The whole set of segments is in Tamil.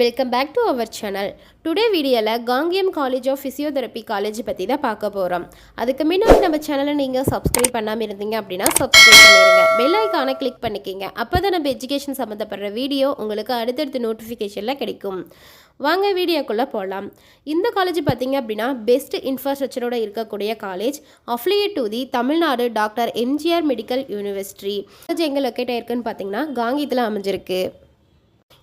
Welcome back to our channel. Today வீடியோவில் Kangeyam college of physiotherapy college பற்றி தான் பார்க்க போகிறோம். அதுக்கு முன்னாடி நம்ம சேனலை நீங்கள் சப்ஸ்கிரைப் பண்ணாமல் இருந்தீங்க அப்படின்னா சப்ஸ்கிரைப் பண்ணிடுங்க. பெல் ஐக்கானை கிளிக் பண்ணிக்கிங்க. அப்போ தான் நம்ம எஜுகேஷன் சம்மந்தப்படுற வீடியோ உங்களுக்கு அடுத்தடுத்து நோட்டிஃபிகேஷனில் கிடைக்கும். வாங்க வீடியோக்குள்ளே போகலாம். இந்த காலேஜ் பார்த்திங்க அப்படின்னா பெஸ்ட் இன்ஃப்ராஸ்ட்ரக்சரோடு இருக்கக்கூடிய college, affiliate to the Tamil Nadu doctor MGR medical university. College எங்கே லொக்கேட் ஆயிருக்குன்னு பார்த்தீங்கன்னா காங்கியத்தில் அமைஞ்சிருக்கு.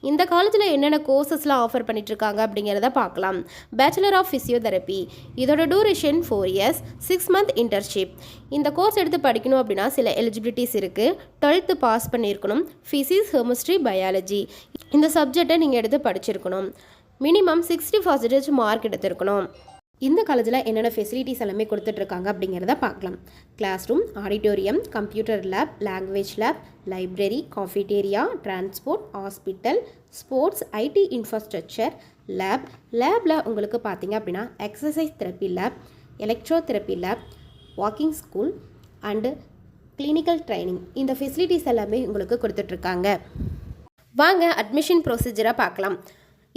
இந்த காலேஜில் என்னென்ன கோர்சஸ்லாம் ஆஃபர் பண்ணிகிட்ருக்காங்க அப்படிங்கிறத பார்க்கலாம். பேச்சுலர் ஆஃப் ஃபிசியோதெரப்பி, இதோட டூரேஷன் 4 years, 6 month இன்டர்ன்ஷிப். இந்த கோர்ஸ் எடுத்து படிக்கணும் அப்படின்னா சில எலிஜிபிலிட்டிஸ் இருக்குது. 12th பாஸ் பண்ணியிருக்கணும். ஃபிசிக்ஸ், கெமிஸ்ட்ரி, பயாலஜி இந்த சப்ஜெக்டை நீங்கள் எடுத்து படிச்சிருக்கணும். மினிமம் 60% மார்க் எடுத்திருக்கணும். இந்த காலேஜில் என்னென்ன ஃபெசிலிட்டிஸ் எல்லாமே கொடுத்துட்ருக்காங்க அப்படிங்கிறத பார்க்கலாம். Class room, auditorium, computer lab, language lab, library, cafeteria, transport, hospital, sports, IT infrastructure, லேபில் உங்களுக்கு பார்த்தீங்க அப்படின்னா exercise therapy lab, electro therapy lab, walking school and clinical training இந்த ஃபெசிலிட்டிஸ் எல்லாமே உங்களுக்கு கொடுத்துட்ருக்காங்க. வாங்க அட்மிஷன் ப்ரொசீஜரை பார்க்கலாம்.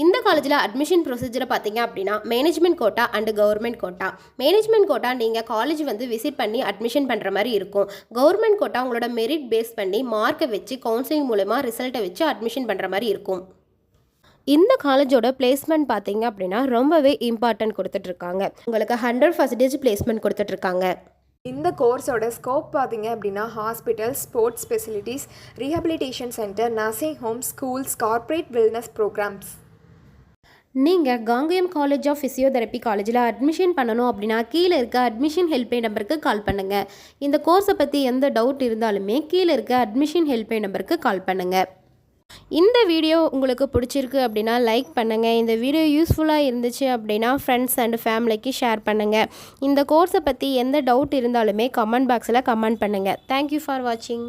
இந்த காலேஜில் அட்மிஷன் ப்ரொசீஜரை பார்த்தீங்க அப்படின்னா management quota and government quota. Management quota நீங்கள் காலேஜ் வந்து விசிட் பண்ணி அட்மிஷன் பண்ணுற மாதிரி இருக்கும். கவர்மெண்ட் கோட்டா உங்களோட மெரிட் பேஸ் பண்ணி மார்க்கை வச்சு கவுன்சிலிங் மூலமாக ரிசல்ட்டை வச்சு அட்மிஷன் பண்ணுற மாதிரி இருக்கும். இந்த காலேஜோட பிளேஸ்மெண்ட் பார்த்தீங்க அப்படின்னா ரொம்பவே இம்பார்ட்டன்ட் கொடுத்துட்ருக்காங்க. உங்களுக்கு 100% பிளேஸ்மெண்ட் கொடுத்துட்ருக்காங்க. இந்த கோர்ஸோட ஸ்கோப் பார்த்தீங்க அப்படின்னா hospital, sports facilities, rehabilitation centre, nursing home, schools, corporate wellness programmes. நீங்கள் காங்கயம் காலேஜ் ஆஃப் ஃபிசியோதெரப்பி காலேஜில் அட்மிஷன் பண்ணணும் அப்படின்னா கீழே இருக்க அட்மிஷன் ஹெல்ப்லைன் நம்பருக்கு கால் பண்ணுங்கள். இந்த கோர்ஸை பற்றி எந்த டவுட் இருந்தாலுமே கீழே இருக்க அட்மிஷன் ஹெல்ப்லைன் நம்பருக்கு கால் பண்ணுங்கள். இந்த வீடியோ உங்களுக்கு பிடிச்சிருக்கு அப்படின்னா லைக் பண்ணுங்கள். இந்த வீடியோ யூஸ்ஃபுல்லாக இருந்துச்சு அப்படின்னா ஃப்ரெண்ட்ஸ் அண்ட் ஃபேமிலிக்கு ஷேர் பண்ணுங்கள். இந்த கோர்ஸை பற்றி எந்த டவுட் இருந்தாலுமே கமெண்ட் பாக்ஸில் கமெண்ட் பண்ணுங்கள். தேங்க்யூ ஃபார் வாட்சிங்.